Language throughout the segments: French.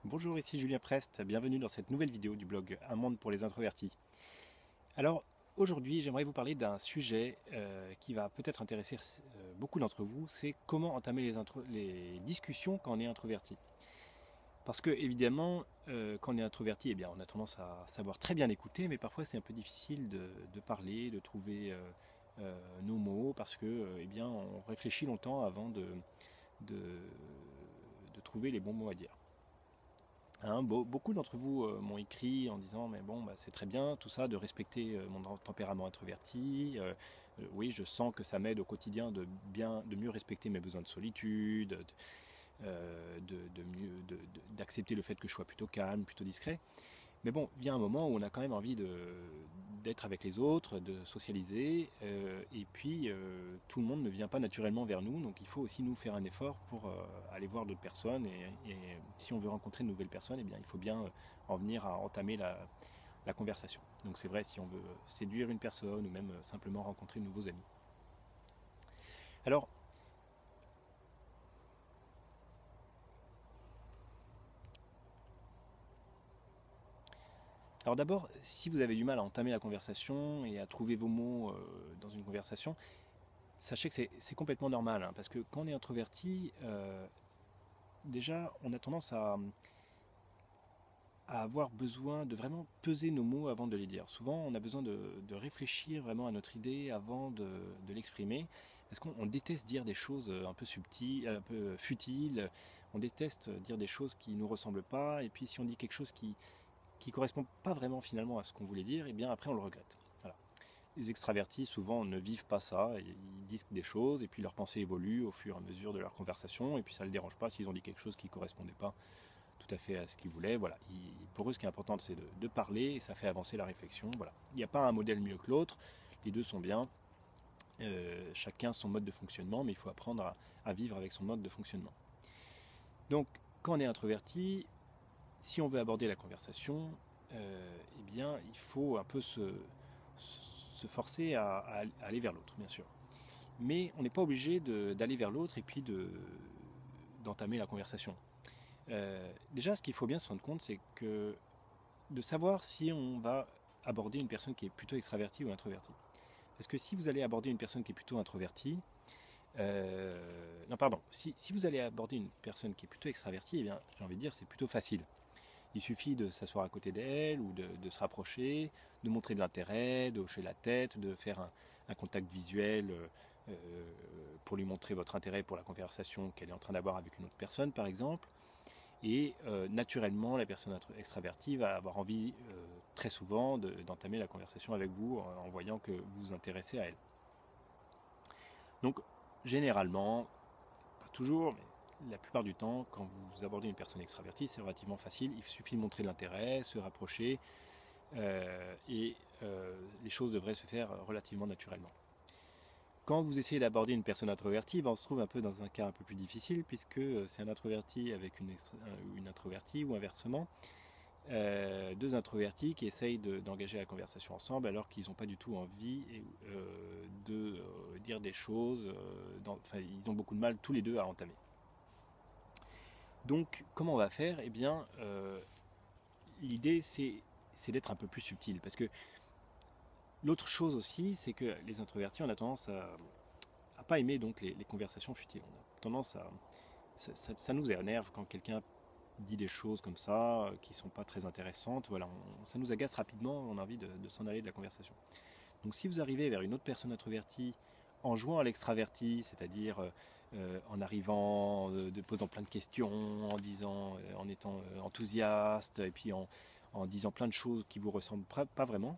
Bonjour, ici Julien Prest, bienvenue dans cette nouvelle vidéo du blog Un monde pour les introvertis. Alors aujourd'hui j'aimerais vous parler d'un sujet qui va peut-être intéresser beaucoup d'entre vous, c'est comment entamer les discussions quand on est introverti. Parce que évidemment quand on est introverti, eh bien, on a tendance à savoir très bien écouter, mais parfois c'est un peu difficile de parler, de trouver nos mots, parce que eh bien, on réfléchit longtemps avant de, de trouver les bons mots à dire. Hein, beaucoup d'entre vous m'ont écrit en disant mais bon bah, c'est très bien tout ça de respecter mon tempérament introverti. Oui, je sens que ça m'aide au quotidien de mieux respecter mes besoins de solitude, d'accepter le fait que je sois plutôt calme, plutôt discret. Mais bon, vient un moment où on a quand même envie d'être avec les autres, de socialiser, et puis tout le monde ne vient pas naturellement vers nous, donc il faut aussi nous faire un effort pour aller voir d'autres personnes, et si on veut rencontrer de nouvelles personnes, eh bien, il faut bien en venir à entamer la conversation. Donc c'est vrai si on veut séduire une personne ou même simplement rencontrer de nouveaux amis. Alors, alors d'abord, si vous avez du mal à entamer la conversation et à trouver vos mots dans une conversation, sachez que c'est complètement normal, hein, parce que quand on est introverti, déjà, on a tendance à avoir besoin de vraiment peser nos mots avant de les dire. Souvent, on a besoin de réfléchir vraiment à notre idée avant de l'exprimer, parce qu'on déteste dire des choses un peu subtiles, un peu futiles, on déteste dire des choses qui ne nous ressemblent pas, et puis si on dit quelque chose qui ne correspond pas vraiment finalement à ce qu'on voulait dire, et bien après on le regrette. Voilà. Les extravertis, souvent, ne vivent pas ça. Ils disent des choses et puis leur pensée évolue au fur et à mesure de leur conversation. Et puis ça ne les dérange pas s'ils ont dit quelque chose qui ne correspondait pas tout à fait à ce qu'ils voulaient. Voilà. Pour eux, ce qui est important, c'est de parler et ça fait avancer la réflexion. Voilà. Il n'y a pas un modèle mieux que l'autre. Les deux sont bien. Chacun son mode de fonctionnement, mais il faut apprendre à vivre avec son mode de fonctionnement. Donc, quand on est introverti, si on veut aborder la conversation, eh bien, il faut un peu se forcer à aller vers l'autre, bien sûr. Mais on n'est pas obligé d'aller vers l'autre et puis d'entamer la conversation. Déjà, ce qu'il faut bien se rendre compte, c'est que de savoir si on va aborder une personne qui est plutôt extravertie ou introvertie. Parce que si vous allez aborder une personne qui est plutôt introvertie, non pardon, si vous allez aborder une personne qui est plutôt extravertie, eh bien, j'ai envie de dire, c'est plutôt facile. Il suffit de s'asseoir à côté d'elle ou de se rapprocher, de montrer de l'intérêt, de hocher la tête, de faire un contact visuel pour lui montrer votre intérêt pour la conversation qu'elle est en train d'avoir avec une autre personne, par exemple. Et naturellement, la personne extravertie va avoir envie très souvent d'entamer la conversation avec vous en voyant que vous vous intéressez à elle. Donc, généralement, pas toujours, mais la plupart du temps, quand vous abordez une personne extravertie, c'est relativement facile. Il suffit de montrer de l'intérêt, se rapprocher, et les choses devraient se faire relativement naturellement. Quand vous essayez d'aborder une personne introvertie, ben on se trouve un peu dans un cas un peu plus difficile, puisque c'est un introverti avec une introvertie, ou inversement, deux introvertis qui essayent d'engager la conversation ensemble alors qu'ils n'ont pas du tout envie de dire des choses, enfin, ils ont beaucoup de mal tous les deux à entamer. Donc comment on va faire? Eh bien, l'idée c'est d'être un peu plus subtil, parce que l'autre chose aussi, c'est que les introvertis, on a tendance à pas aimer donc les conversations futiles. On a tendance à ça nous énerve quand quelqu'un dit des choses comme ça qui sont pas très intéressantes. Voilà, ça nous agace rapidement. On a envie de s'en aller de la conversation. Donc, si vous arrivez vers une autre personne introvertie en jouant à l'extraverti, c'est-à-dire en arrivant, de posant plein de questions, en disant, en étant enthousiaste, et puis en disant plein de choses qui vous ressemblent pas vraiment,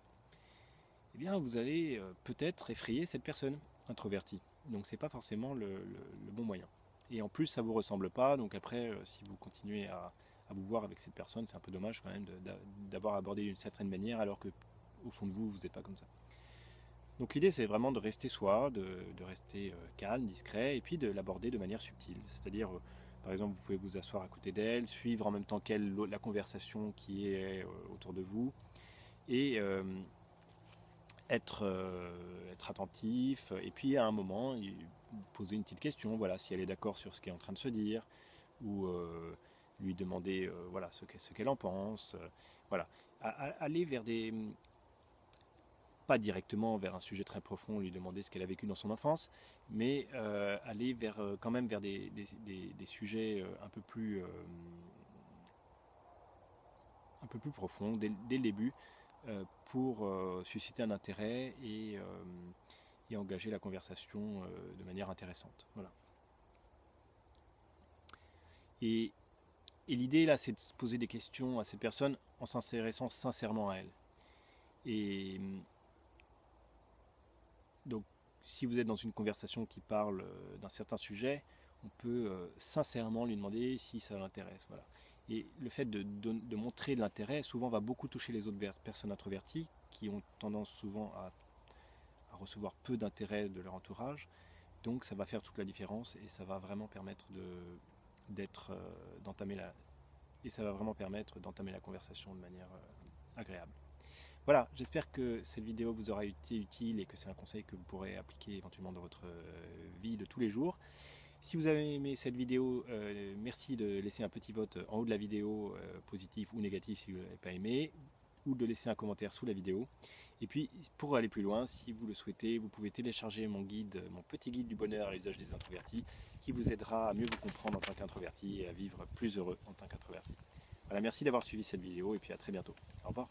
eh bien, vous allez peut-être effrayer cette personne introvertie. Donc, c'est pas forcément le bon moyen. Et en plus, ça vous ressemble pas. Donc après, si vous continuez à vous voir avec cette personne, c'est un peu dommage quand même d'avoir abordé d'une certaine manière, alors que au fond de vous, vous n'êtes pas comme ça. Donc l'idée, c'est vraiment de rester soi, de rester calme, discret, et puis de l'aborder de manière subtile. C'est-à-dire, par exemple, vous pouvez vous asseoir à côté d'elle, suivre en même temps qu'elle la conversation qui est autour de vous, et être attentif, et puis à un moment, poser une petite question, voilà, si elle est d'accord sur ce qui est en train de se dire, ou lui demander voilà, ce qu'elle en pense. Voilà. Aller vers des... Pas directement vers un sujet très profond, lui demander ce qu'elle a vécu dans son enfance, mais aller vers, quand même vers des sujets un peu plus profonds dès le début, pour susciter un intérêt et engager la conversation de manière intéressante. Voilà. Et, et l'idée là, c'est de se poser des questions à cette personne en s'intéressant sincèrement à elle. Et donc, si vous êtes dans une conversation qui parle d'un certain sujet, on peut sincèrement lui demander si ça l'intéresse. Voilà. Et le fait de montrer de l'intérêt, souvent, va beaucoup toucher les autres personnes introverties qui ont tendance souvent à recevoir peu d'intérêt de leur entourage. Donc, ça va faire toute la différence et ça va vraiment permettre d'entamer la conversation de manière agréable. Voilà, j'espère que cette vidéo vous aura été utile et que c'est un conseil que vous pourrez appliquer éventuellement dans votre vie de tous les jours. Si vous avez aimé cette vidéo, merci de laisser un petit vote en haut de la vidéo, positif ou négatif si vous ne l'avez pas aimé, ou de laisser un commentaire sous la vidéo. Et puis, pour aller plus loin, si vous le souhaitez, vous pouvez télécharger mon petit guide du bonheur à l'usage des introvertis, qui vous aidera à mieux vous comprendre en tant qu'introverti et à vivre plus heureux en tant qu'introverti. Voilà, merci d'avoir suivi cette vidéo et puis à très bientôt. Au revoir.